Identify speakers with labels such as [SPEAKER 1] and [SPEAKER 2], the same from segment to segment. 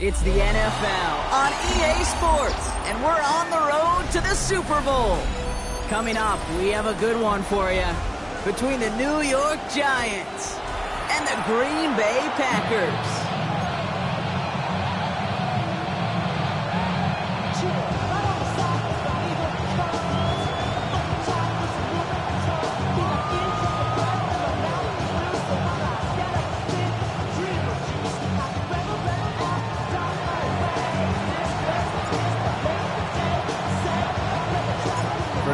[SPEAKER 1] It's the NFL on EA Sports, and we're on the road to the Super Bowl. Coming up, we have a good one for you between the New York Giants and the Green Bay Packers.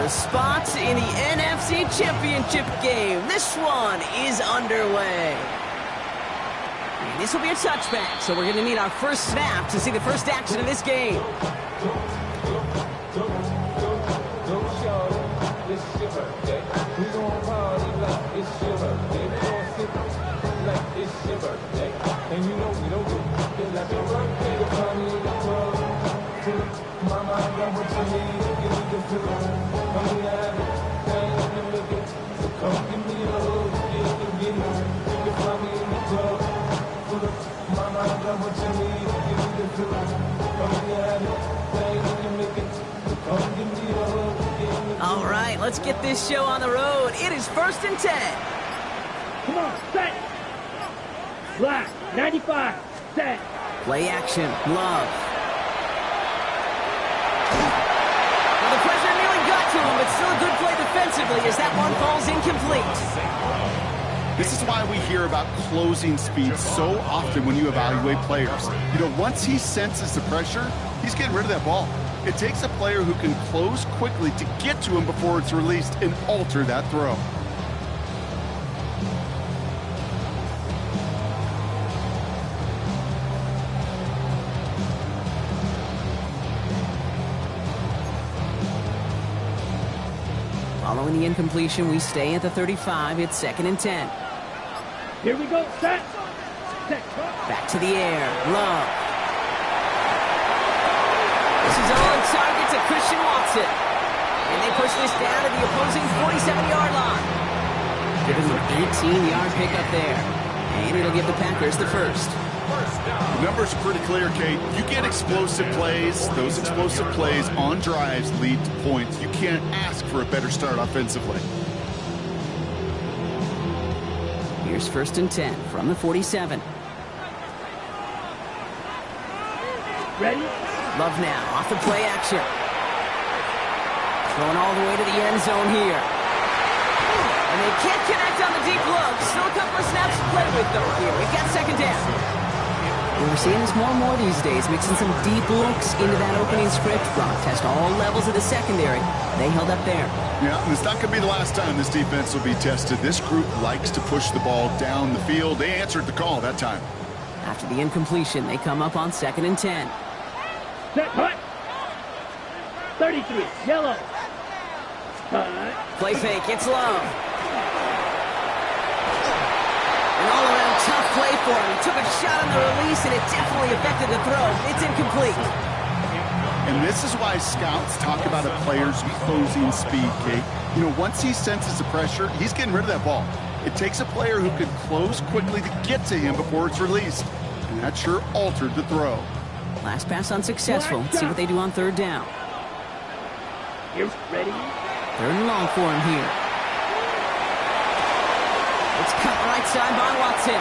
[SPEAKER 1] Spots in the NFC Championship game. This one is underway. And this will be a touchback, so we're going to need our first snap to see the first action of this game. All right, let's get this show on the road. It is 1st and 10.
[SPEAKER 2] Come on, set. Slide, 95, set.
[SPEAKER 1] Play action, Love. Well, the pressure nearly got to him, but still a good play defensively as that one falls incomplete.
[SPEAKER 3] This is why we hear about closing speed so often when you evaluate players. You know, once he senses the pressure, he's getting rid of that ball. It takes a player who can close quickly to get to him before it's released and alter that throw.
[SPEAKER 1] Following the incompletion, we stay at the 35. It's 2nd and 10.
[SPEAKER 2] Here we go, set.
[SPEAKER 1] Back to the air, Love. This is on target to Christian Watson. And they push this down to the opposing 47-yard line. Give him an 18-yard pickup there. And it'll give the Packers the first.
[SPEAKER 3] The numbers are pretty clear, Kate. You get explosive plays. Those explosive plays on drives lead to points. You can't ask for a better start offensively.
[SPEAKER 1] Here's 1st and 10 from the 47.
[SPEAKER 2] Ready?
[SPEAKER 1] Love now, off the play action. Going all the way to the end zone here. And they can't connect on the deep look. Still a couple of snaps to play with, though, here. We've got 2nd down. We're seeing this more and more these days, mixing some deep looks into that opening script. Test all levels of the secondary. They held up there.
[SPEAKER 3] Yeah, and it's not going to be the last time this defense will be tested. This group likes to push the ball down the field. They answered the call that time.
[SPEAKER 1] After the incompletion, they come up on 2nd and 10.
[SPEAKER 2] Set, hut. 33, yellow.
[SPEAKER 1] Play fake, it's Love. An all-around tough play for him. He took a shot on the release, and it definitely affected the throw. It's incomplete.
[SPEAKER 3] And this is why scouts talk about a player's closing speed, Kate. You know, once he senses the pressure, he's getting rid of that ball. It takes a player who can close quickly to get to him before it's released. And that sure altered the throw.
[SPEAKER 1] Last pass unsuccessful. Let's see what they do on 3rd down.
[SPEAKER 2] Here's ready.
[SPEAKER 1] 3rd and long for him here. It's cut right side by Watson.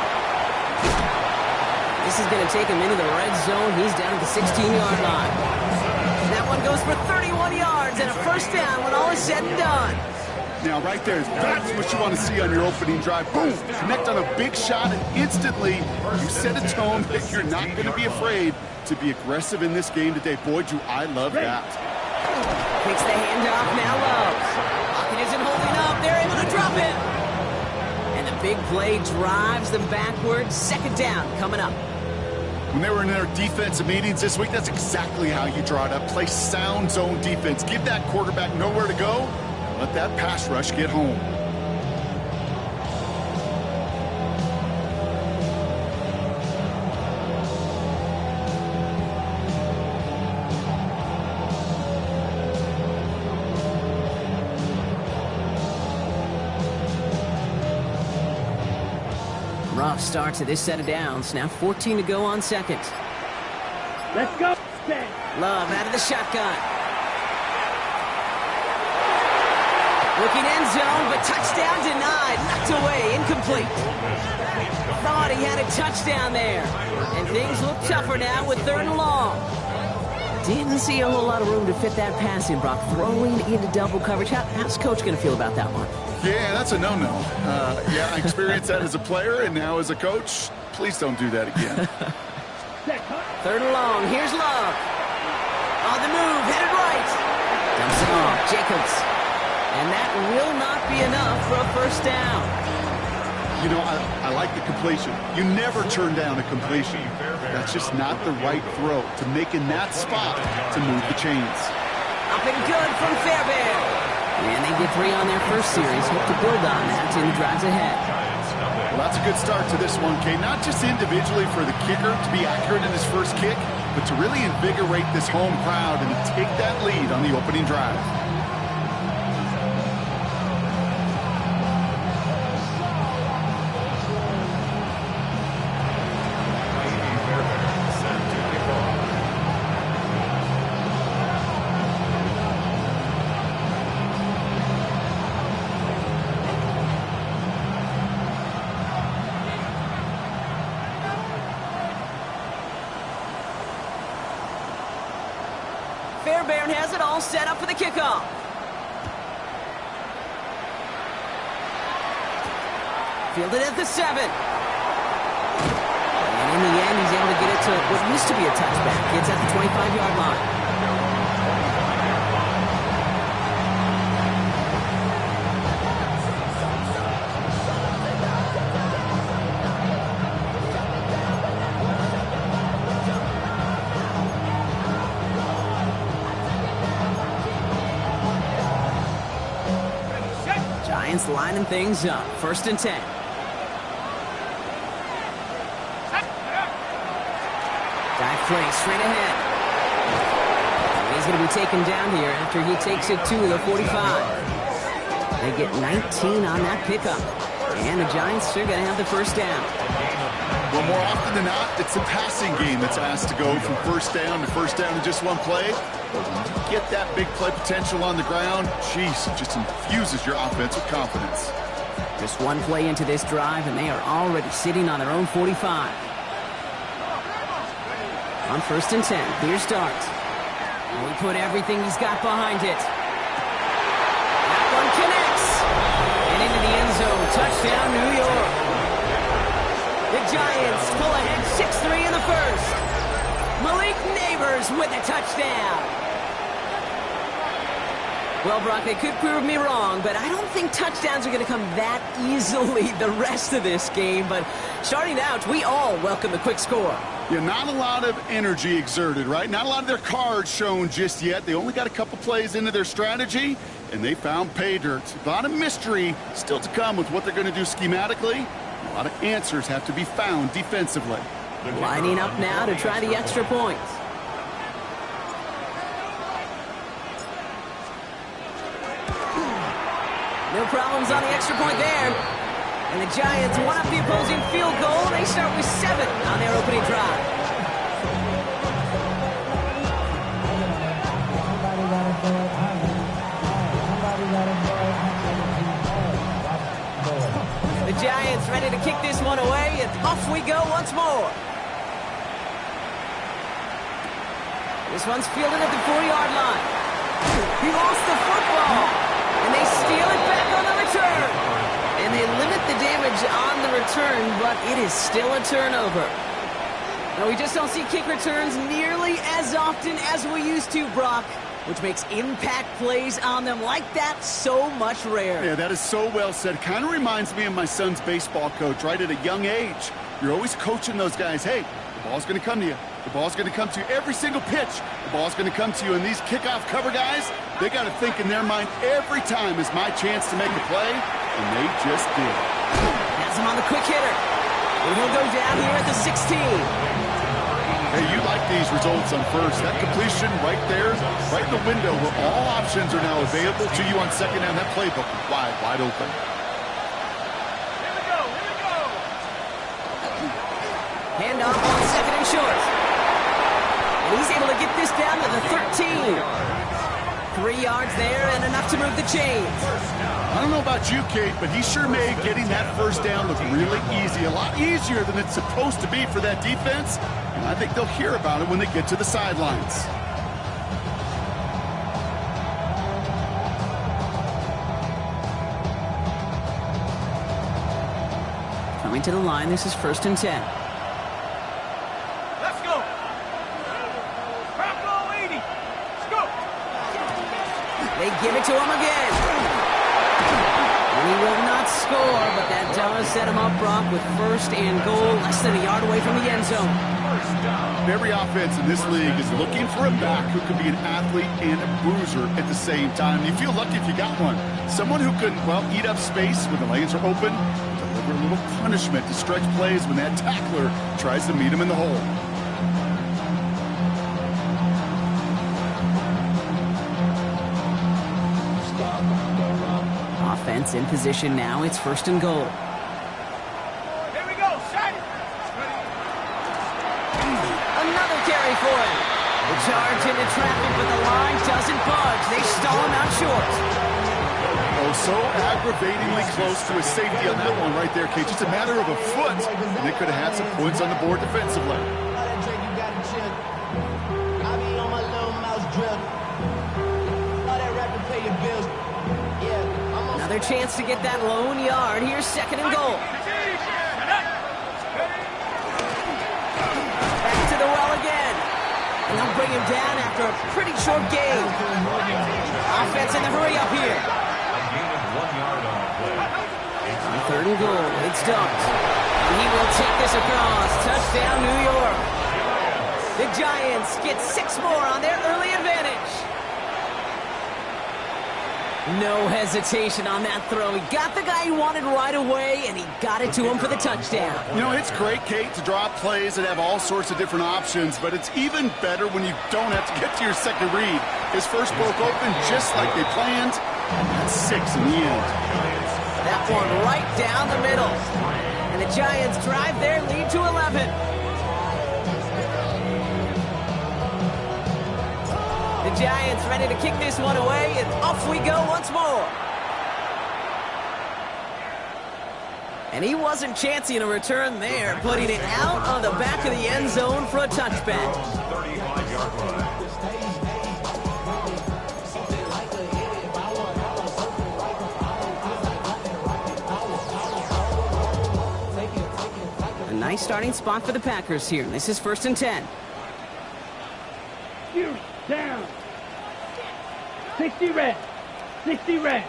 [SPEAKER 1] This is going to take him into the red zone. He's down at the 16-yard line. That one goes for 31 yards and a 1st down when all is said and done.
[SPEAKER 3] Now, right there, that's what you want to see on your opening drive. Boom! Connect on a big shot, and instantly you set a tone that you're not going to be afraid to be aggressive in this game today. Boy, do I love that.
[SPEAKER 1] Takes the handoff, now Love. Lockett isn't holding up. They're able to drop him. And the big play drives them backwards. 2nd down coming up.
[SPEAKER 3] When they were in their defensive meetings this week, that's exactly how you draw it up. Play sound zone defense. Give that quarterback nowhere to go. Let that pass rush get home.
[SPEAKER 1] Rough start to this set of downs. Now 14 to go on 2nd.
[SPEAKER 2] Let's go. Set.
[SPEAKER 1] Love out of the shotgun. Looking end zone, but touchdown denied. Knocked away, incomplete. Thought he had a touchdown there. And things look tougher now with 3rd and long. Didn't see a whole lot of room to fit that pass in, Brock. Throwing into double coverage. How's Coach going to feel about that one?
[SPEAKER 3] Yeah, that's a no-no. Yeah, I experienced that as a player, and now as a coach, please don't do that again.
[SPEAKER 1] 3rd and long. Here's Love. On the move, headed right. Dumps it off. Jacobs. And that will not be enough for a 1st down.
[SPEAKER 3] You know, I like the completion. You never turn down a completion. That's just not the right throw to make in that spot to move the chains.
[SPEAKER 1] Up and good from Fairbairn. And they get 3 on their first series. Hope to build on that in the drives ahead.
[SPEAKER 3] Well, that's a good start to this one, Kay. Not just individually for the kicker to be accurate in his first kick, but to really invigorate this home crowd and to take that lead on the opening drive.
[SPEAKER 1] Fairbairn has it all set up for the kickoff. Fielded at the 7. And in the end, he's able to get it to what used to be a touchback. It's at the 25-yard line. Giants lining things up. 1st and 10. Dive play straight ahead. He's going to be taken down here after he takes it to the 45. They get 19 on that pickup. And the Giants are going to have the 1st down.
[SPEAKER 3] Well, more often than not, it's the passing game that's asked to go from 1st down to 1st down in just one play. But when you get that big play potential on the ground, geez, it just infuses your offense with confidence.
[SPEAKER 1] Just one play into this drive, and they are already sitting on their own 45. On 1st and 10, clear start. And he put everything he's got behind it. That one connects. And into the end zone. Touchdown, New York. The Giants pull ahead 6-3 in the 1st. Malik Neighbors with a touchdown. Well, Brock, they could prove me wrong, but I don't think touchdowns are going to come that easily the rest of this game. But starting out, we all welcome the quick score.
[SPEAKER 3] Yeah, not a lot of energy exerted, right? Not a lot of their cards shown just yet. They only got a couple plays into their strategy, and they found pay dirt. A lot of mystery still to come with what they're going to do schematically. A lot of answers have to be found defensively.
[SPEAKER 1] Lining up now to try the extra points. No problems on the extra point there. And the Giants one up the opposing field goal. They start with 7 on their opening drive. The Giants ready to kick this one away, and off we go once more. This one's fielded at the 4-yard line. He lost the football, and they steal it back on the return. And they limit the damage on the return, but it is still a turnover. Now, we just don't see kick returns nearly as often as we used to, Brock, which makes impact plays on them like that so much rarer.
[SPEAKER 3] Yeah, that is so well said. Kind of reminds me of my son's baseball coach, right? At a young age, you're always coaching those guys, hey, the ball's going to come to you. The ball's going to come to you every single pitch. The ball's going to come to you. And these kickoff cover guys, they got to think in their mind every time is my chance to make a play, and they just did.
[SPEAKER 1] Has him on the quick hitter. And he'll go down here at the 16.
[SPEAKER 3] Hey, you like these results on first. That completion right there, right in the window where all options are now available to you on second down. That playbook is wide open.
[SPEAKER 1] Hand off on 2nd and short. And He's able to get this down to the 13. 3 yards there and enough to move the chains.
[SPEAKER 3] I don't know about you, Kate, but he sure made getting that first down look really easy. A lot easier than it's supposed to be for that defense. And I think they'll hear about it when they get to the sidelines.
[SPEAKER 1] Coming to the line, this is 1st and 10.
[SPEAKER 2] Let's go. Bravo 80. Let's go.
[SPEAKER 1] They give it to him again. And he will not score, but that does set him up, Brock, with 1st and goal, less than a yard away from the end zone.
[SPEAKER 3] Every offense in this league is looking for a back who can be an athlete and a bruiser at the same time. You feel lucky if you got one. Someone who can, well, eat up space when the lanes are open, deliver a little punishment to stretch plays when that tackler tries to meet him in the hole.
[SPEAKER 1] Offense in position now. It's 1st and goal.
[SPEAKER 2] Here we go. Shot it.
[SPEAKER 1] Another carry for him. The charge into traffic, but the line doesn't budge. They stall him out short.
[SPEAKER 3] Oh, so aggravatingly close to a safety on that one right there, Kate. Just a matter of a foot, and they could have had some points on the board defensively.
[SPEAKER 1] Another chance to get that lone yard. Here's 2nd and goal. Back to the well again. And they'll bring him down after a pretty short game. Offense in the hurry up here. On 3rd and goal, it's dumped. He will take this across. Touchdown, New York. The Giants get 6 more on their early advantage. No hesitation on that throw. He got the guy he wanted right away, and he got it to him for the touchdown.
[SPEAKER 3] You know, it's great, Kate, to draw plays that have all sorts of different options, but it's even better when you don't have to get to your second read. His first broke open just like they planned, and that's 6 in the end.
[SPEAKER 1] That one right down the middle. And the Giants drive their lead to 11. The Giants ready to kick this one away, and off we go once more. And he wasn't chancing a return there, putting it out on the back of the end zone for a touchback.
[SPEAKER 4] 35-yard run.
[SPEAKER 1] A nice starting spot for the Packers here. This is 1st and 10.
[SPEAKER 2] You down. 60 red. 60 red.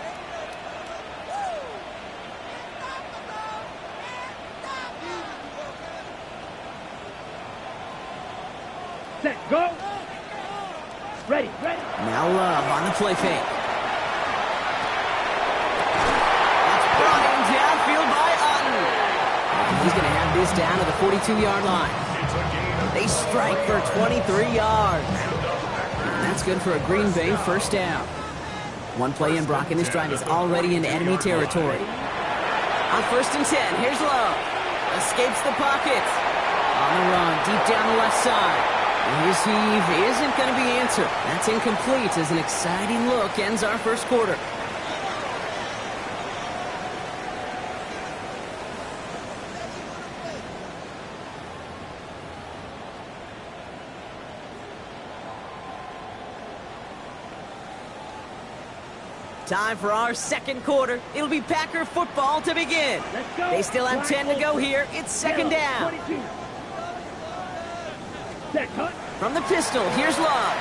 [SPEAKER 2] Set, go. Ready, ready.
[SPEAKER 1] Now Love on the play fake. That's brought in downfield by Otten. And he's going to have this down to the 42-yard line. They strike for 23 yards. And that's good for a Green Bay 1st down. One play in, Brock, and this drive is already in enemy territory. On 1st and 10, here's Love. Escapes the pocket. On the run, deep down the left side. And his heave isn't going to be answered. That's incomplete as an exciting look ends our 1st quarter. Time for our 2nd quarter. It'll be Packer football to begin.
[SPEAKER 2] Let's go.
[SPEAKER 1] They still have 10 to go here. It's 2nd down.
[SPEAKER 2] 22. Set, cut.
[SPEAKER 1] From the pistol, here's Love.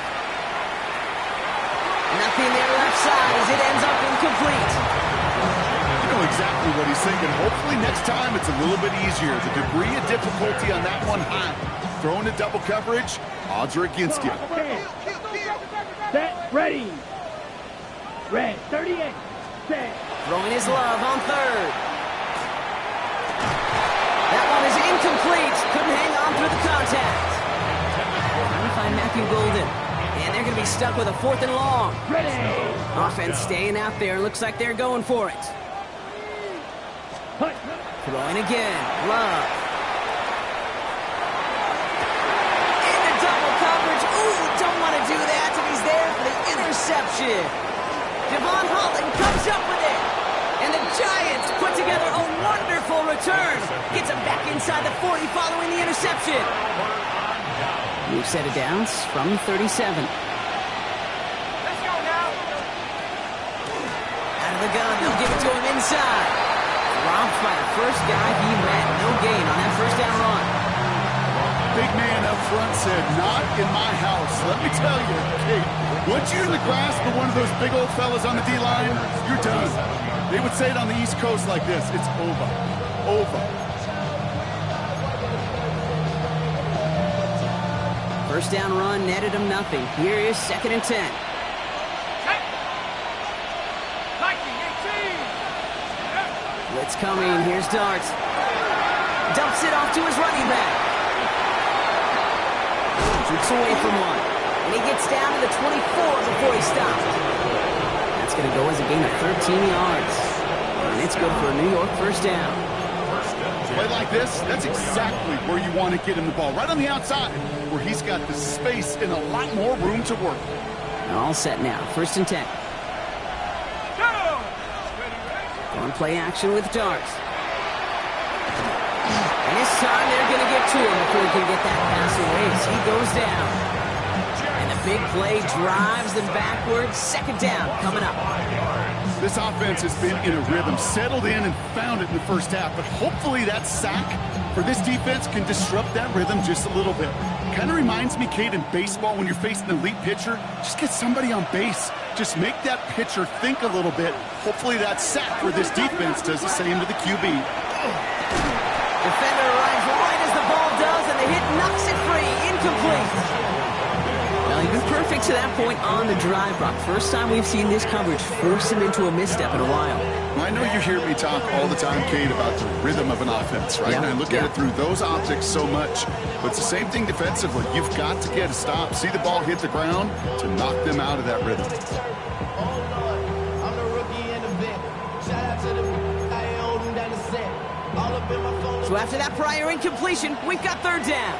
[SPEAKER 1] Nothing there left side as it ends up incomplete.
[SPEAKER 3] You know exactly what he's thinking. Hopefully next time it's a little bit easier. The degree of difficulty on that one high. Throwing to double coverage, odds are against you.
[SPEAKER 2] Okay. Set, ready. Red, 38. Set.
[SPEAKER 1] Throwing his Love on 3rd. That one is incomplete. Couldn't hang on through the contact. Trying to find Matthew Golden. And they're going to be stuck with a 4th and long.
[SPEAKER 2] Ready.
[SPEAKER 1] Offense staying out there. Looks like they're going for it.
[SPEAKER 2] Cut.
[SPEAKER 1] Throwing again. Love. Into double coverage. interception. Devon Holland comes up with it. And the Giants put together a wonderful return. Gets him back inside the 40 following the interception. New set of downs from 37.
[SPEAKER 2] Let's go now.
[SPEAKER 1] Out of the gun, they'll give it to him inside. Robbed by the first guy he met. No gain on that first down run.
[SPEAKER 3] Big man up front said, not in my house. Let me tell you, Kate, once you're in the grasp of one of those big old fellas on the D-line, you're done. They would say it on the East Coast like this, it's over. Over.
[SPEAKER 1] First down run netted him nothing. Here is 2nd and 10. Blitz coming. Here's Darts. Dumps it off to his running back. Shoots away from one. And he gets down to the 24 before he stops. That's going to go as a gain of 13 yards. And it's good for a New York first down.
[SPEAKER 3] Play like this, that's exactly where you want to get him the ball. Right on the outside, where he's got the space and a lot more room to work.
[SPEAKER 1] All set now. 1st and 10. On play action with Darts. And this time they're going to get to him before he can get that pass away as he goes down. And the big play drives them backwards. 2nd down coming up.
[SPEAKER 3] This offense has been in a rhythm, settled in and found it in the first half. But hopefully that sack for this defense can disrupt that rhythm just a little bit. Kind of reminds me, Kate, in baseball when you're facing an elite pitcher, just get somebody on base. Just make that pitcher think a little bit. Hopefully that sack for this defense does the same to the QB.
[SPEAKER 1] Defender arrives right as the ball does, and the hit knocks it free. Incomplete. Well, he's been perfect to that point on the drive, Brock. First time we've seen this coverage force him into a misstep in a while.
[SPEAKER 3] I know you hear me talk all the time, Kate, about the rhythm of an offense, right?
[SPEAKER 1] Yeah,
[SPEAKER 3] And I look at it through those optics so much. But it's the same thing defensively. You've got to get a stop, see the ball hit the ground to knock them out of that rhythm.
[SPEAKER 1] So after that prior incompletion, we've got 3rd down.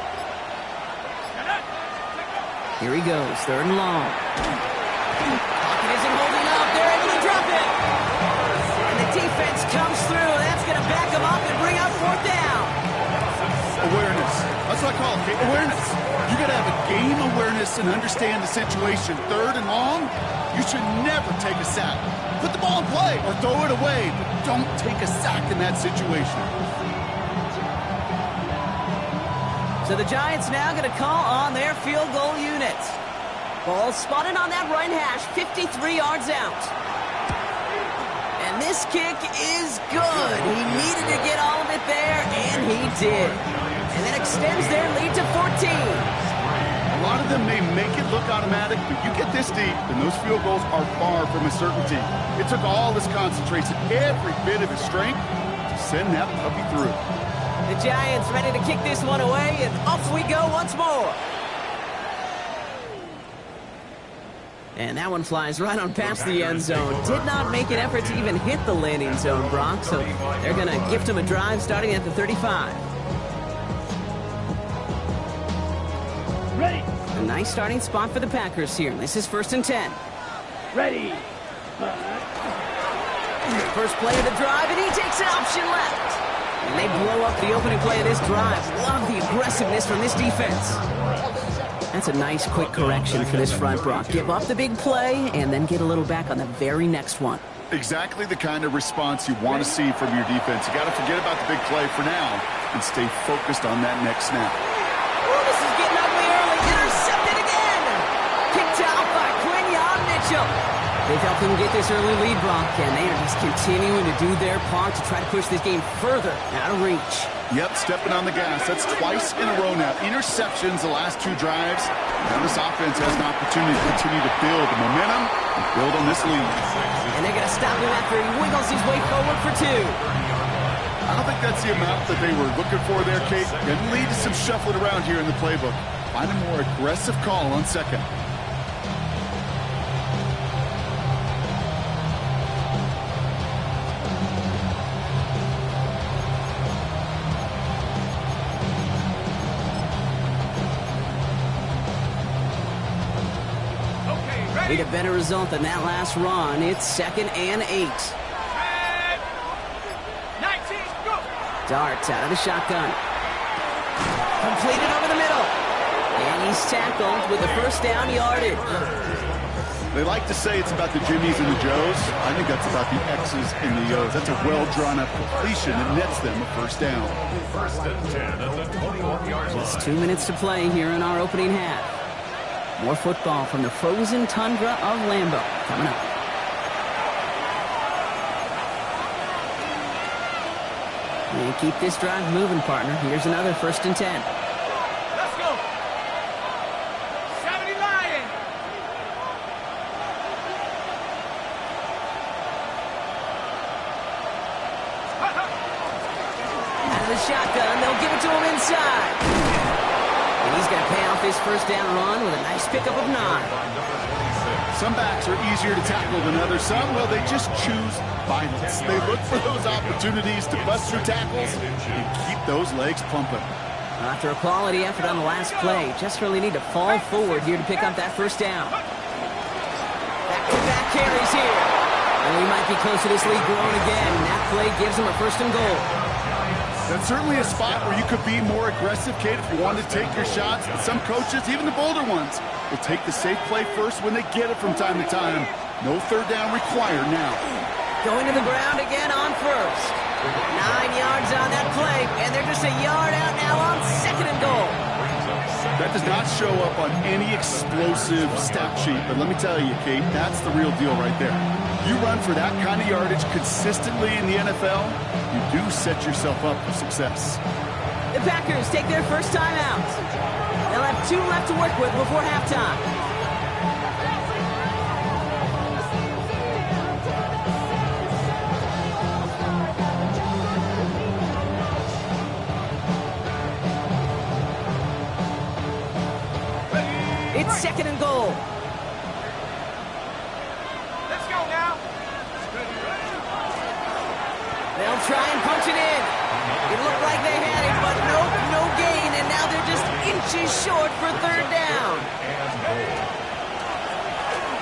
[SPEAKER 1] Here he goes, 3rd and long. Pocket isn't holding up. They're able to drop it. And the defense comes through. That's going to back them up and bring out 4th down.
[SPEAKER 3] Awareness. That's what I call it, Kate. Awareness. You got to have a game awareness and understand the situation. 3rd and long, you should never take a sack. Put the ball in play or throw it away, but don't take a sack in that situation.
[SPEAKER 1] So the Giants now going to call on their field goal unit. Ball spotted on that right hash, 53 yards out. And this kick is good. He needed to get all of it there, and he did. And that extends their lead to 14.
[SPEAKER 3] A lot of them may make it look automatic, but you get this deep, and those field goals are far from a certainty. It took all his concentration, every bit of his strength, to send that puppy through.
[SPEAKER 1] The Giants ready to kick this one away, and off we go once more. And that one flies right on past the end zone. Did not make an effort to even hit the landing zone, Brock, so they're going to gift him a drive starting at the 35.
[SPEAKER 2] Ready.
[SPEAKER 1] A nice starting spot for the Packers here. This is 1st and 10.
[SPEAKER 2] Ready.
[SPEAKER 1] First play of the drive, and he takes an option left. And they blow up the opening play of this drive. Love the aggressiveness from this defense. That's a nice quick correction for this front, Brock. Give up the big play and then get a little back on the very next one.
[SPEAKER 3] Exactly the kind of response you want to see from your defense. You got to forget about the big play for now and stay focused on that next snap.
[SPEAKER 1] Oh, this is getting ugly early. Intercepted again. Picked out by Quinyon Mitchell. They've helped them get this early lead, Brock, and they are just continuing to do their part to try to push this game further out of reach.
[SPEAKER 3] Yep, stepping on the gas. That's twice in a row now. Interceptions the last 2 drives. Now this offense has an opportunity to continue to build the momentum and build on this lead.
[SPEAKER 1] And they're going to stop him after he wiggles his way forward for 2.
[SPEAKER 3] I don't think that's the amount that they were looking for there, Kate. Going to lead to some shuffling around here in the playbook. Find a more aggressive call on 2nd.
[SPEAKER 1] need a better result than that last run. It's 2nd and 8.
[SPEAKER 2] 19, go!
[SPEAKER 1] Dart out of the shotgun. Completed over the middle. And he's tackled with the first down yardage.
[SPEAKER 3] They like to say it's about the Jimmies and the Joes. I think that's about the X's and the O's. That's a well-drawn-up completion that nets them a first down.
[SPEAKER 4] 1st and 10 at the 21-yard line.
[SPEAKER 1] Just 2 minutes to play here in our opening half. More football from the frozen tundra of Lambeau coming up. And keep this drive moving, partner. Here's another 1st and 10.
[SPEAKER 2] Let's go! 70 Lion!
[SPEAKER 1] Out of the shotgun, they'll give it to him inside. And he's going to pay off his first down run with a nice pickup of 9.
[SPEAKER 3] Some backs are easier to tackle than others. Some, well, they just choose violence. They look for those opportunities to bust through tackles and keep those legs pumping.
[SPEAKER 1] After a quality effort on the last play, just really need to fall forward here to pick up that first down. Back-to-back carries here. And we might be close to this lead growing again. And that play gives him a 1st and goal.
[SPEAKER 3] That's certainly a spot where you could be more aggressive, Kate, if you wanted to take your shots. And some coaches, even the bolder ones, will take the safe play first when they get it from time to time. No 3rd down required now.
[SPEAKER 1] Going to the ground again on 1st. 9 yards on that play, and they're just a yard out now on 2nd and goal.
[SPEAKER 3] That does not show up on any explosive stat sheet, but let me tell you, Kate, that's the real deal right there. You run for that kind of yardage consistently in the NFL, you do set yourself up for success.
[SPEAKER 1] The Packers take their first time out. They'll have 2 left to work with before halftime. It's 2nd and goal.
[SPEAKER 2] Let's go now!
[SPEAKER 1] They'll try and punch it in. It looked like they had it, but nope, no gain, and now they're just inches short for 3rd down.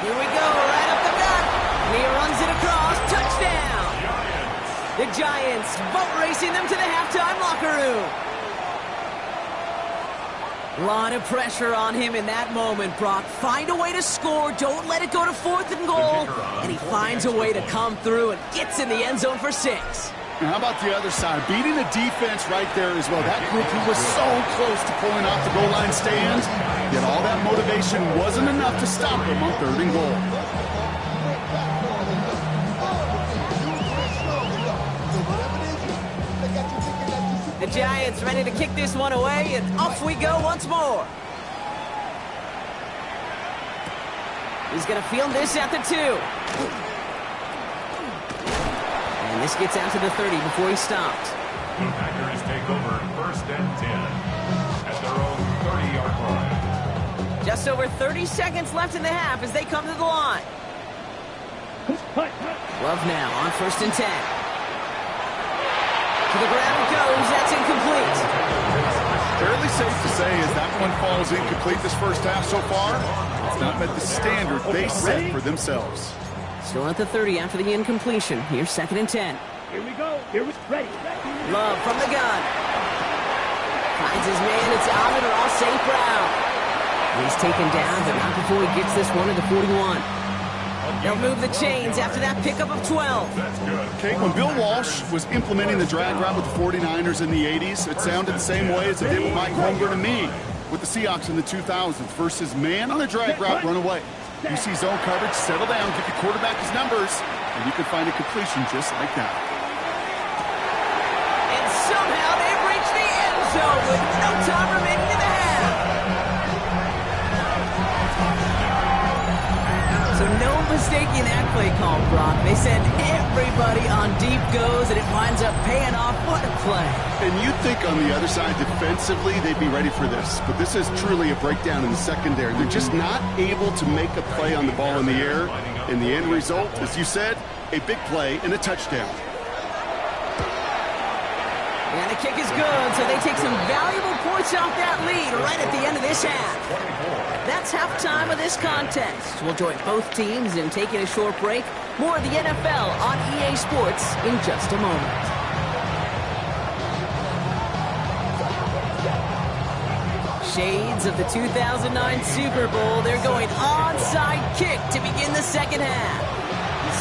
[SPEAKER 1] Here we go, right up the gut. And he runs it across, touchdown. The Giants boat racing them to the halftime locker room. A lot of pressure on him in that moment, Brock. Find a way to score. Don't let it go to 4th and goal. And he finds a way to come through and gets in the end zone for 6.
[SPEAKER 3] And how about the other side? Beating the defense right there as well. That group who was so close to pulling off the goal line stand, yet all that motivation wasn't enough to stop them on 3rd and goal.
[SPEAKER 1] The Giants ready to kick this one away, and off we go once more. He's going to field this at the 2. And this gets out to the 30 before he stopped.
[SPEAKER 4] The Packers take over 1st and 10 at their own 30-yard line.
[SPEAKER 1] Just over 30 seconds left in the half as they come to the line. Love now on 1st and 10. To the ground it goes. That's incomplete.
[SPEAKER 3] Fairly safe to say as that one falls incomplete this first half so far, it's not met the standard they set for themselves.
[SPEAKER 1] Still at the 30 after the incompletion. Here's 2nd and 10.
[SPEAKER 2] Here we go. Here we ready.
[SPEAKER 1] Love from the gun. Finds his man. It's Allen or St. Brown. He's taken down, but not before he gets this one to the 41. They'll move the chains after that pickup of 12.
[SPEAKER 4] That's good.
[SPEAKER 3] Okay, when Bill Walsh was implementing the drag route with the 49ers in the 80s, it sounded the same way as it did with Mike Holmgren and me with the Seahawks in the 2000s versus man on a drag route, run away. You see zone coverage, settle down, give your quarterback his numbers, and you can find a completion just like that.
[SPEAKER 1] And somehow they've reached the end zone with no time remaining in the half. So no mistaking that play call, Brock. They send everybody on deep goes, and it winds up paying off. What a play.
[SPEAKER 3] And you'd think on the other side, defensively, they'd be ready for this. But this is truly a breakdown in the secondary. They're just not able to make a play on the ball in the air. And the end result, as you said, a big play and a touchdown.
[SPEAKER 1] And the kick is good, so they take some valuable points off that lead right at the end of this half. That's halftime of this contest. We'll join both teams in taking a short break. More of the NFL on EA Sports in just a moment. Shades of the 2009 Super Bowl. They're going onside kick to begin the second half.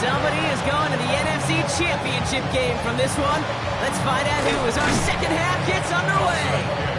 [SPEAKER 1] Somebody is going to the NFC Championship game from this one. Let's find out who as our second half gets underway.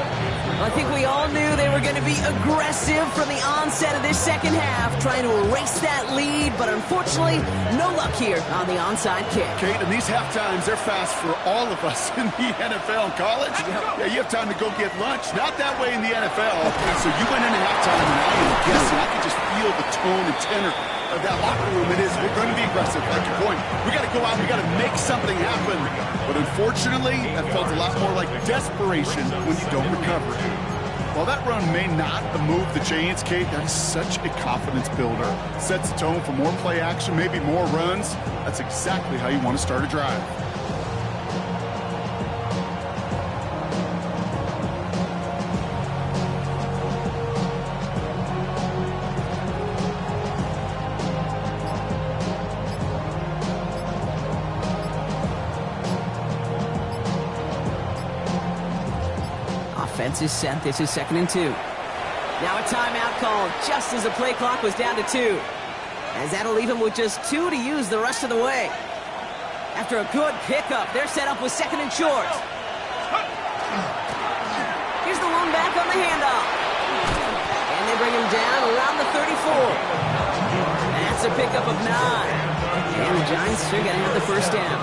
[SPEAKER 1] I think we all knew they were going to be aggressive from the onset of this second half, trying to erase that lead, but unfortunately, no luck here on the onside kick.
[SPEAKER 3] Kate, and these half times, they're fast for all of us in the NFL and college. Yeah, you have time to go get lunch. Not that way in the NFL. So you went into halftime, and I am guessing I can just feel the tone and tenor of that locker room. It is, we're going to be aggressive, like your point. We got to go out, we got to make something happen. But unfortunately, that felt a lot more like desperation when you don't recover. While that run may not move the chains, Kate, that is such a confidence builder. Sets the tone for more play action, maybe more runs. That's exactly how you want to start a drive.
[SPEAKER 1] Offense is set. This is 2nd and 2. Now a timeout called just as the play clock was down to 2. As that'll leave him with just 2 to use the rest of the way. After a good pickup, they're set up with 2nd and short. Here's the one back on the handoff. And they bring him down around the 34. That's a pickup of 9. And the Giants are going to have the first down.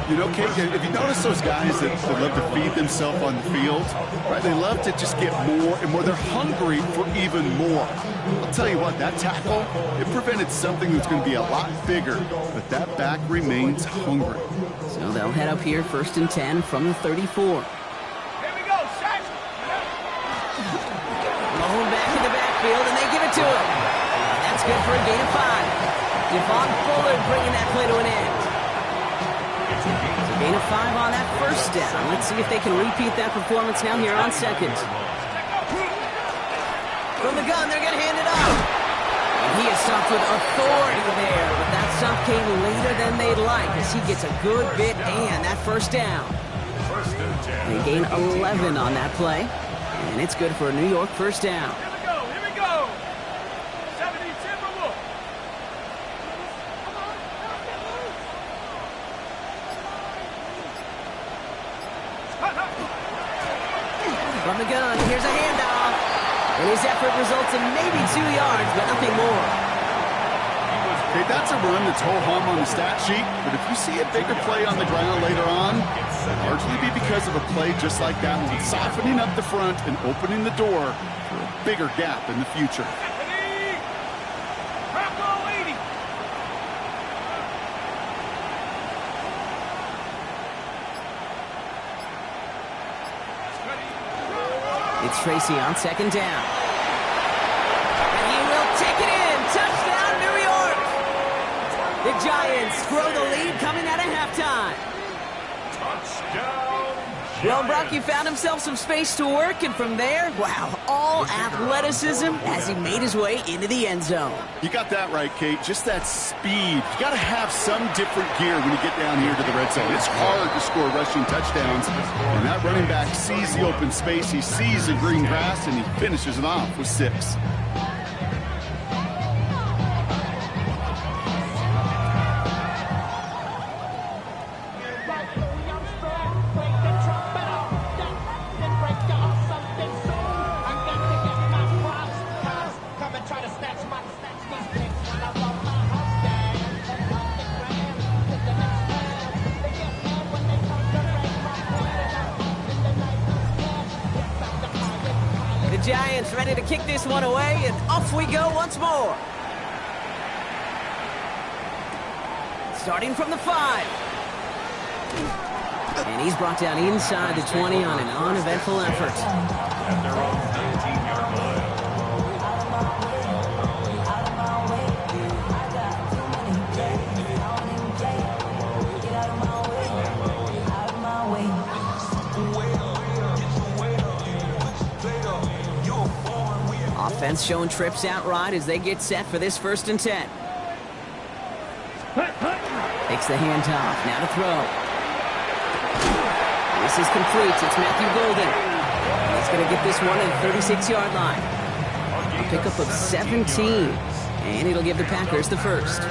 [SPEAKER 3] You know, Kate, if you notice those guys that love to feed themselves on the field, right? They love to just get more and more. They're hungry for even more. I'll tell you what, that tackle, it prevented something that's going to be a lot bigger, but that back remains hungry.
[SPEAKER 1] So they'll head up here, 1st and 10 from the 34.
[SPEAKER 2] Here we go, Shaq.
[SPEAKER 1] Lone back in the backfield, and they give it to him. That's good for a gain of 5. Devon Fuller bringing that play to an end. Gain of 5 on that first down. Let's see if they can repeat that performance now here on 2nd. From the gun, they're going to hand it off. And he is stopped with authority there, but that stop came later than they'd like as he gets a good bit and that first down. They gain 11 on that play, and it's good for a New York first down.
[SPEAKER 2] Here we go. 70 Timberwolves.
[SPEAKER 1] From the gun, here's a handoff. And his effort results in maybe 2 yards, but nothing more.
[SPEAKER 3] Okay, that's a run that's ho-hum on the stat sheet, but if you see a bigger play on the ground later on, it'll largely be because of a play just like that one, softening up the front and opening the door for a bigger gap in the future.
[SPEAKER 1] It's Tracy on 2nd down. And he will take it in. Touchdown, New York. The Giants grow the lead coming out of halftime.
[SPEAKER 4] Touchdown.
[SPEAKER 1] Well, Brock, he found himself some space to work, and from there, wow, all athleticism as he made his way into the end zone.
[SPEAKER 3] You got that right, Kate. Just that speed. You got to have some different gear when you get down here to the red zone. It's hard to score rushing touchdowns, and that running back sees the open space, he sees the green grass, and he finishes it off with 6.
[SPEAKER 1] Giants ready to kick this one away, and off we go once more. Starting from the 5. And he's brought down inside the 20 on an uneventful effort.
[SPEAKER 4] At their own 19-yard line.
[SPEAKER 1] Defense showing trips out right as they get set for this 1st and 10. Takes the handoff. Now to throw. This is complete. It's Matthew Golden. He's going to get this one at the 36-yard line. A pickup of 17. And it'll give the Packers the first.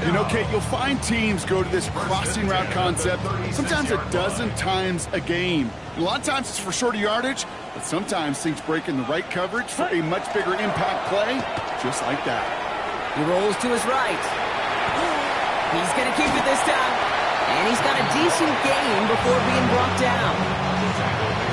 [SPEAKER 3] You know, Kate, you'll find teams go to this crossing route concept sometimes a dozen times a game. A lot of times it's for shorter yardage, but sometimes things break in the right coverage for a much bigger impact play, just like that.
[SPEAKER 1] He rolls to his right. He's going to keep it this time. And he's got a decent gain before being brought down.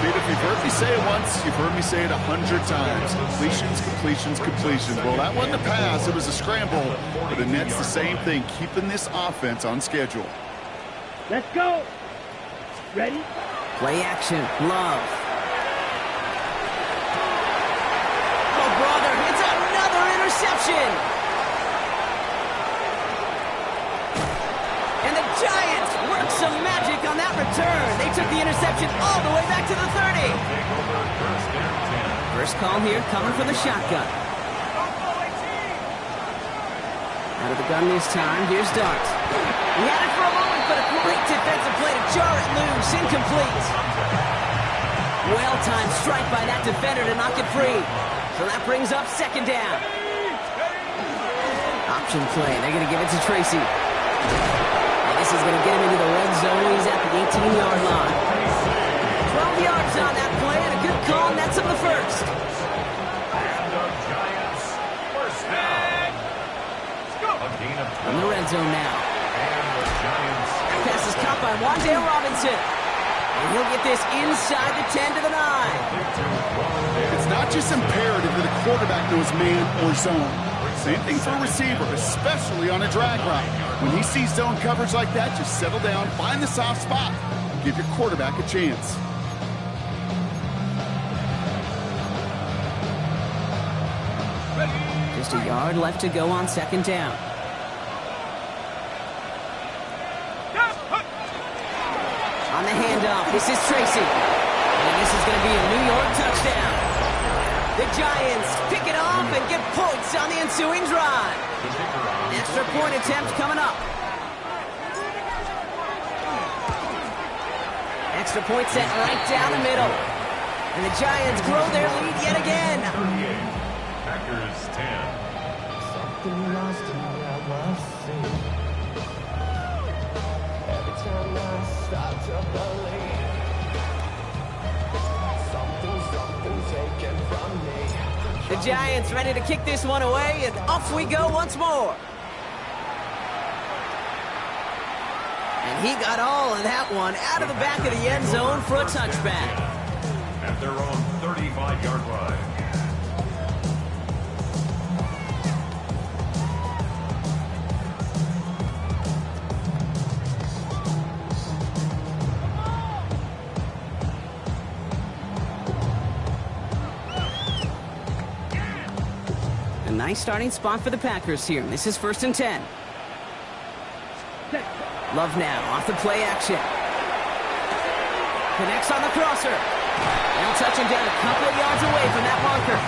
[SPEAKER 3] Pete, if you've heard me say it once, you've heard me say it 100 times. Completions, completions, completions. Well, that wasn't a pass. It was a scramble. But the Nets, the same thing, keeping this offense on schedule.
[SPEAKER 2] Let's go. Ready?
[SPEAKER 1] Play action. Love. Oh, brother. It's another interception. And the Giants work some magic on that return. They took the interception all the way back to the 30. First call here coming from the shotgun. Out of the gun this time. Here's Dart. He had it for a moment, but a great defensive play to jar it loose. Incomplete. Well-timed strike by that defender to knock it free. So that brings up 2nd down. Option play. They're going to give it to Tracy. This is going to get him into the red zone. He's at the 18-yard line. 12 yards on that play, and a good call nets him the first.
[SPEAKER 4] And the Giants first down. A gain of 12.
[SPEAKER 1] In the red zone now.
[SPEAKER 4] And the Giants.
[SPEAKER 1] Pass is caught by Wan'Dale Robinson. And he'll get this inside the 10 to the 9.
[SPEAKER 3] It's not just imperative that a quarterback knows man or zone. Same thing for a receiver, especially on a drag route. When he sees zone coverage like that, just settle down, find the soft spot, and give your quarterback a chance.
[SPEAKER 1] Just a yard left to go on 2nd down. On the handoff, this is Tracy. And this is going to be a New York touchdown. The Giants pick it off and get points on the ensuing drive. Extra point attempt coming up. Extra point set right down the middle. And the Giants grow their lead yet again.
[SPEAKER 4] 38. Packers 10.
[SPEAKER 5] Something lost in I must see. Every time I start to believe something taken from me.
[SPEAKER 1] The Giants ready to kick this one away, and off we go once more. And he got all of that one out of the back of the end zone for a touchback.
[SPEAKER 4] At their own 35-yard line.
[SPEAKER 1] A nice starting spot for the Packers here. This is 1st and 10. Love now off the play action. Connects on the crosser. They'll touch him down a couple of yards away from that marker.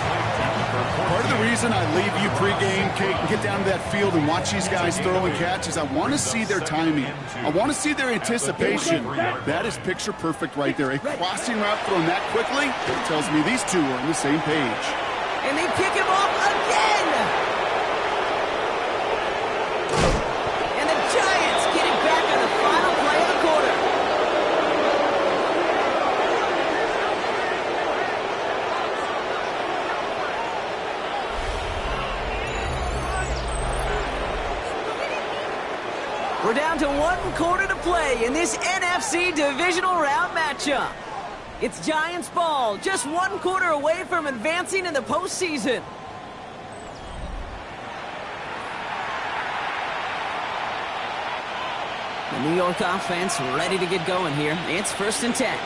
[SPEAKER 3] Part of the reason I leave you pregame, Kate, and get down to that field and watch these guys throw and catch is I want to see their timing. I want to see their anticipation. That is picture perfect right there. A crossing route thrown that quickly tells me these two are on the same page.
[SPEAKER 1] And they pick him off again! And the Giants get it back on the final play of the quarter. We're down to 1 quarter to play in this NFC divisional round matchup. It's Giants ball, just 1 quarter away from advancing in the postseason. The New York offense ready to get going here. It's 1st and 10.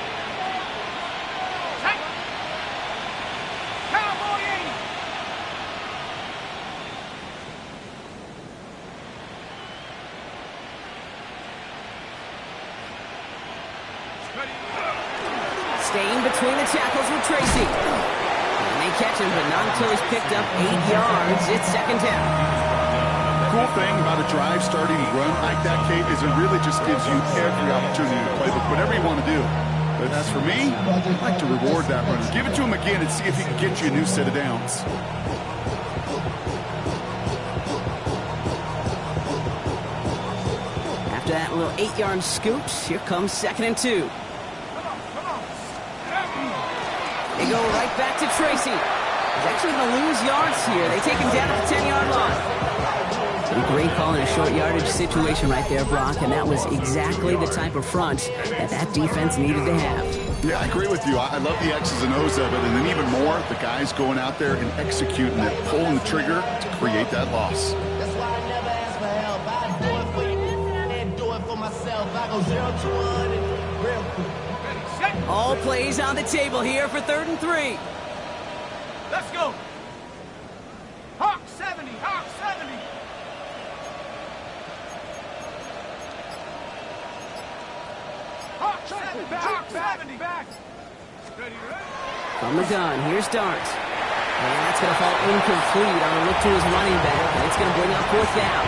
[SPEAKER 1] Staying between the tackles with Tracy. And they catch him, but not until he's picked up 8 yards. It's second down.
[SPEAKER 3] Cool thing about a drive starting run like that, Kate, is it really just gives you every opportunity to play with whatever you want to do. But as for me, I'd like to reward that runner. Give it to him again and see if he can get you a new set of downs.
[SPEAKER 1] After that little 8-yard scoop, here comes 2nd and 2. They go right back to Tracy. He's actually going to lose yards here. They take him down at the 10-yard line. A great call in a short yardage situation right there, Brock, and that was exactly the type of front that defense needed to have.
[SPEAKER 3] Yeah, I agree with you. I love the X's and O's of it, and then even more, the guys going out there and executing it, pulling the trigger to create that loss.
[SPEAKER 5] That's why I never ask for help. I do it for you and do it for myself. I go 0 to 100 real quick.
[SPEAKER 1] All plays on the table here for 3rd and 3.
[SPEAKER 2] Let's go. Hawk 70. Hawk 70. Hawk 70. Hawk 70. Back. Ready, ready.
[SPEAKER 1] From the gun, here's Dart. And that's going to fall incomplete on a look to his running back, and it's going to bring up 4th down.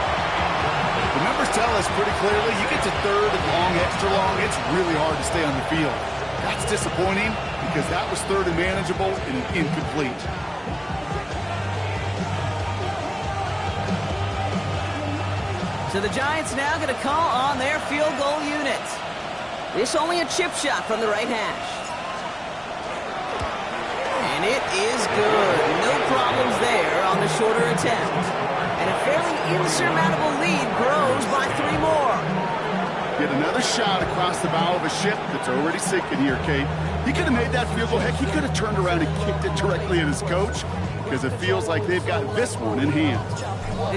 [SPEAKER 3] The numbers tell us pretty clearly, you get to 3rd and long, extra long, it's really hard to stay on the field. That's disappointing because that was 3rd and manageable and incomplete.
[SPEAKER 1] So the Giants now going to call on their field goal unit. This only a chip shot from the right hash. And it is good. No problems there on the shorter attempt. And a fairly insurmountable lead grows by 3 more.
[SPEAKER 3] Get another shot across the bow of a ship that's already sinking here, Kate. He could have made that field goal. Heck, he could have turned around and kicked it directly at his coach because it feels like they've got this one in hand.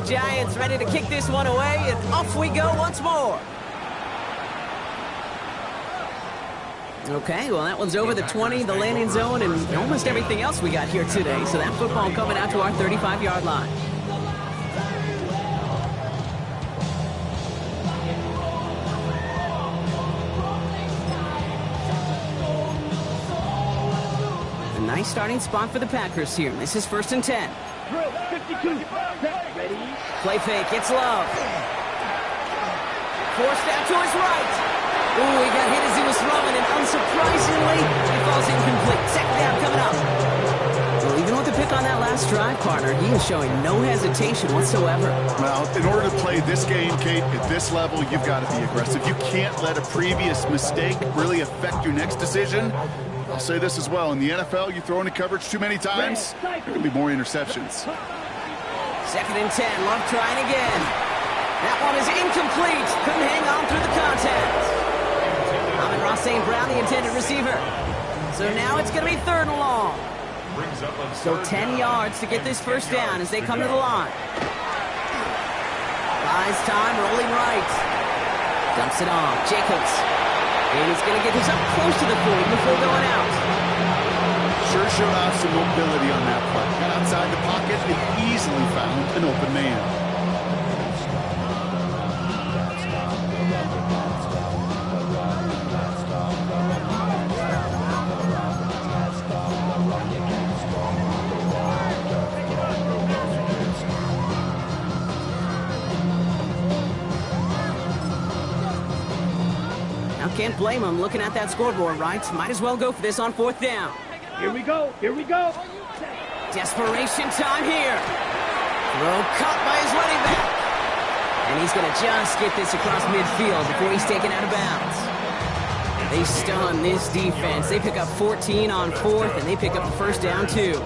[SPEAKER 1] The Giants ready to kick this one away, and off we go once more. Okay, well, that one's over the 20, the landing zone, and almost everything else we got here today. So that football coming out to our 35-yard line. A nice starting spot for the Packers here. This is 1st and 10.
[SPEAKER 2] Drill 52. Ready.
[SPEAKER 1] Play fake, it's Love. Forced out to his right. Ooh, he got hit as he was throwing, and unsurprisingly, he falls incomplete. 2nd down coming up. Well, even with the pick on that last drive, partner, he is showing no hesitation whatsoever.
[SPEAKER 3] Well, in order to play this game, Kate, at this level, you've got to be aggressive. You can't let a previous mistake really affect your next decision. I'll say this as well. In the NFL, you throw into coverage too many times, there can be more interceptions.
[SPEAKER 1] 2nd and 10, Love trying again. That one is incomplete. Couldn't hang on through the contact. Ross St. Brown, the intended receiver. So now it's going to be 3rd and long. So 10 yards to get this 1st down as they come to the line. Buys time, rolling right. Dumps it off. Jacobs. And he's going to get this up close to the 40 before going out.
[SPEAKER 3] Sure showed off some mobility on that play. Got outside the pocket and easily found an open man.
[SPEAKER 1] Can't blame him looking at that scoreboard, right? Might as well go for this on 4th down.
[SPEAKER 2] Here we go. Here we go.
[SPEAKER 1] Desperation time here. Throw caught by his running back. And he's going to just get this across midfield before he's taken out of bounds. They stun this defense. They pick up 14 on 4th, and they pick up the 1st down, too.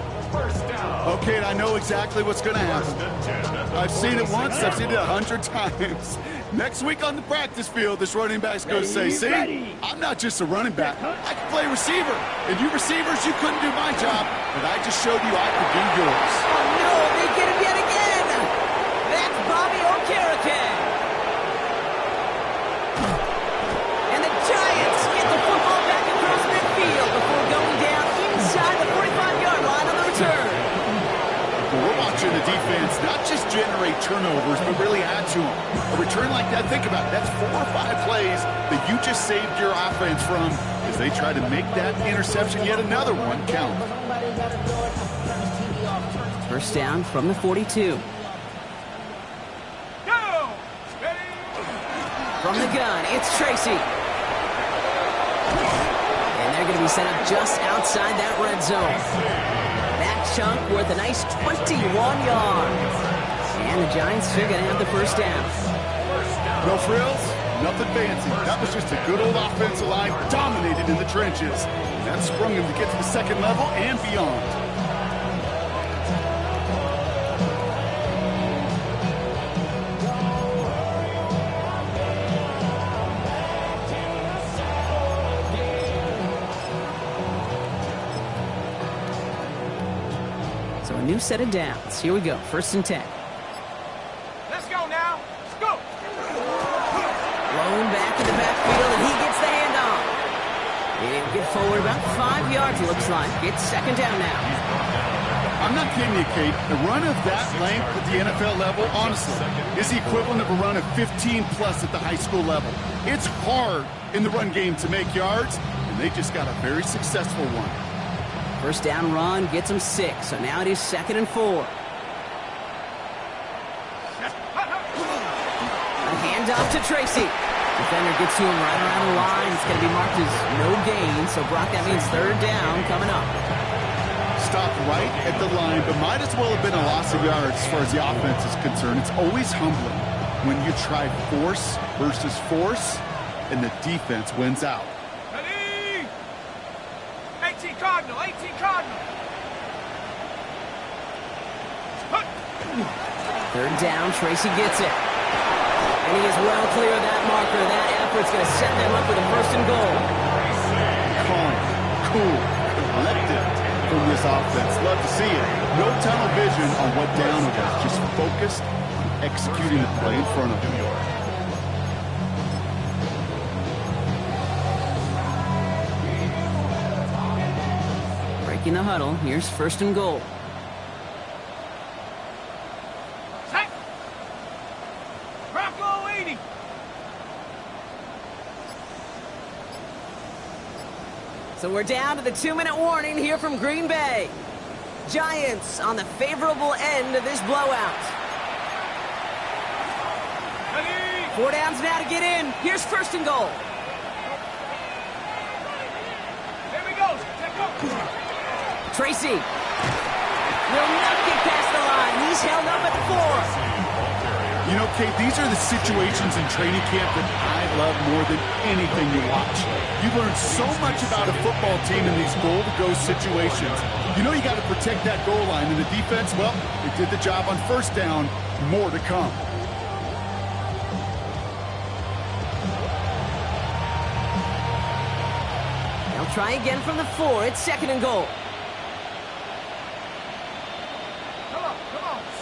[SPEAKER 3] Okay, I know exactly what's going to happen. I've seen it once. I've seen it 100 times. Next week on the practice field, this running back's going to say, see, I'm not just a running back. I can play receiver. And you receivers, you couldn't do my job, but I just showed you I could do yours.
[SPEAKER 1] Oh, no, they get him yet again. That's Bobby Okereke. And the Giants get the football back across midfield before going down inside the 45-yard line on the return.
[SPEAKER 3] Well, we're watching the defense not just generate turnovers, but really add to them. A return like that, think about it. That's 4 or 5 plays that you just saved your offense from as they try to make that interception, yet another one, count.
[SPEAKER 1] First down from the 42.
[SPEAKER 2] Go! Steady!
[SPEAKER 1] From the gun, it's Tracy. And they're going to be set up just outside that red zone. That chunk worth a nice 21 yards. And the Giants are going to have the first down.
[SPEAKER 3] No frills, nothing fancy. That was just a good old offensive line dominated in the trenches. And that sprung him to get to the second level and beyond.
[SPEAKER 1] So a new set of downs. Here we go, 1st and 10.
[SPEAKER 2] Let's go now. Let's go.
[SPEAKER 1] Thrown back in the backfield, and he gets the handoff. He'll get forward about 5 yards, looks like. It's 2nd down now.
[SPEAKER 3] I'm not kidding you, Kate. A run of that length at the NFL level, honestly, is the equivalent of a run of 15-plus at the high school level. It's hard in the run game to make yards, and they just got a very successful one.
[SPEAKER 1] First down run gets him 6, so now it is 2nd and 4. A handoff to Tracy. Defender gets to him right around the line. It's going to be marked as no gain, so Brock, that means 3rd down coming up.
[SPEAKER 3] Stopped right at the line, but might as well have been a loss of yards as far as the offense is concerned. It's always humbling when you try force versus force, and the defense wins out.
[SPEAKER 2] Ready! 18 Cardinal, 18 Cardinal.
[SPEAKER 1] 3rd down, Tracy gets it. And he is well clear of that marker. That effort's going to set them up with a 1st and goal.
[SPEAKER 3] Calm, cool, collected from this offense. Love to see it. No tunnel vision on what down it was. Just focused on executing the play in front of them.
[SPEAKER 1] Breaking the huddle. Here's 1st and goal.
[SPEAKER 2] Set. Bronco 80.
[SPEAKER 1] So we're down to the 2-minute warning here from Green Bay. Giants on the favorable end of this blowout.
[SPEAKER 2] Ready!
[SPEAKER 1] 4 downs now to get in. Here's 1st and goal.
[SPEAKER 2] Here we go. Take go.
[SPEAKER 1] Tracy will not get past the line. He's held up at the 4.
[SPEAKER 3] You know, Kate, these are the situations in training camp that I love more than anything you watch. You learn so much about a football team in these goal-to-go situations. You know you got to protect that goal line, and the defense, well, they did the job on 1st down. More to come.
[SPEAKER 1] They'll try again from the 4. It's 2nd and goal.
[SPEAKER 2] Come on.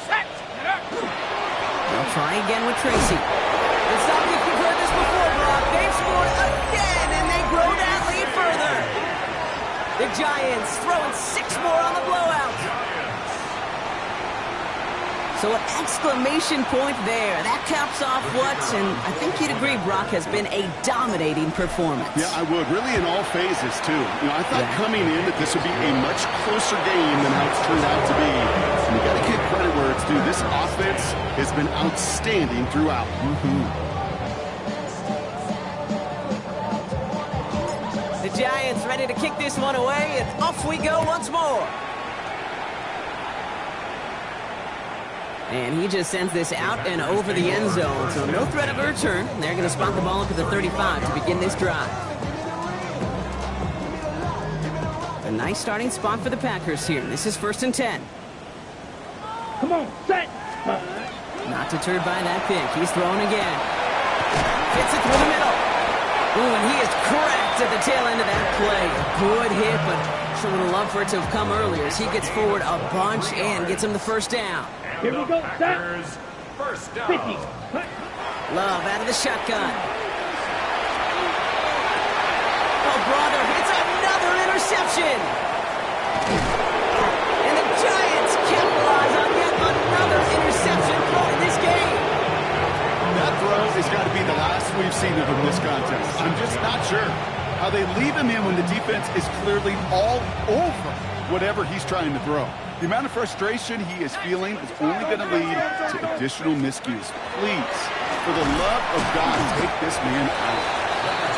[SPEAKER 2] Set. Get up.
[SPEAKER 1] They'll try again with Tracy. It's not like you've heard this before, Brock. They've scored again, and they grow that lead further. The Giants throwing 6 more on the blowout. So an exclamation point there. That caps off what, and I think you'd agree, Brock, has been a dominating performance.
[SPEAKER 3] Yeah, I would. Really in all phases, too. You know, I thought coming in that this would be a much closer game than how it's turned out to be. And you got to give credit where it's due. This offense has been outstanding throughout.
[SPEAKER 1] The Giants ready to kick this one away, and off we go once more. And he just sends this out and over the end zone, so no threat of a return. They're going to spot the ball up at the 35 to begin this drive. A nice starting spot for the Packers here. This is 1st and 10.
[SPEAKER 2] Come on. Set.
[SPEAKER 1] Not deterred by that pick. He's throwing again. Hits it through the middle. Ooh, and he is cracked at the tail end of that play. Good hit, but sure would have loved for it to have come earlier as he gets forward a bunch and gets him the 1st down.
[SPEAKER 2] Here we go. Set.
[SPEAKER 4] 1st down.
[SPEAKER 2] 50.
[SPEAKER 1] Love out of the shotgun. Oh, brother, it's another interception. And the Giants capitalize on yet another interception thrown in this game.
[SPEAKER 3] That throw has got to be the last we've seen of him this contest. I'm just not sure how they leave him in when the defense is clearly all over whatever he's trying to throw. The amount of frustration he is feeling is only going to lead to additional miscues. Please, for the love of God, take this man out.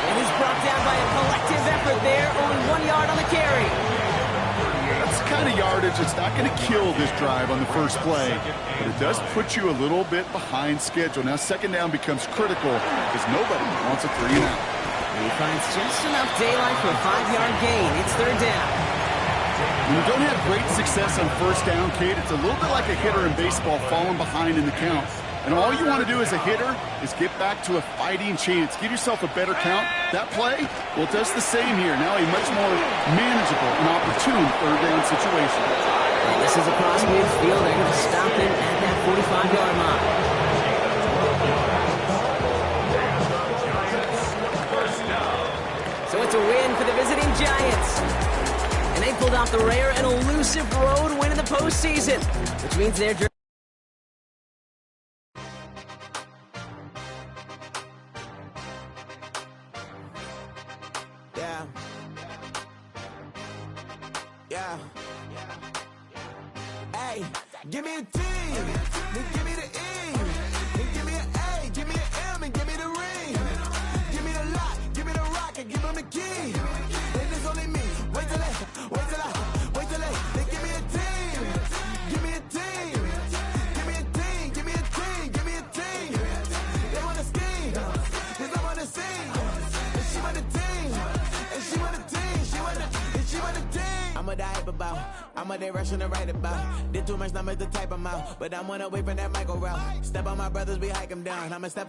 [SPEAKER 1] And he's brought down by a collective effort there, only 1 yard on the carry.
[SPEAKER 3] That's the kind of yardage that's not going to kill this drive on the first play, but it does put you a little bit behind schedule. Now second down becomes critical because nobody wants a 3-and-out.
[SPEAKER 1] And he finds just enough daylight for a 5-yard gain. It's third down.
[SPEAKER 3] When you don't have great success on first down, Kate, it's a little bit like a hitter in baseball falling behind in the count. And all you want to do as a hitter is get back to a fighting chance. Give yourself a better count. That play, well, it does the same here. Now a much more manageable and opportune third down situation.
[SPEAKER 1] And this is across midfield. They're going to stop him at that 45-yard mark. So it's a win for the visiting Giants. And they pulled off the rare and elusive road win in the postseason, which means they're...
[SPEAKER 5] Yeah. Hey, give me a T, then give me the E, then give me an A, give me an M, and give me the ring. Give me the lock, give me the rock, and give him the key. And it's only me. Wait till they give me a team. Give me a team. Give me a team. Give me a team. Give me a team. They want to scheme. Cause I'm on the scene. And she want the team. And she want the team. She want the team. I'm a die about. I'm a day rushing to write about. Did too much numbers to type them out. But I'm one away from that Michael route. Step on my brothers, we hike them down. I'm a step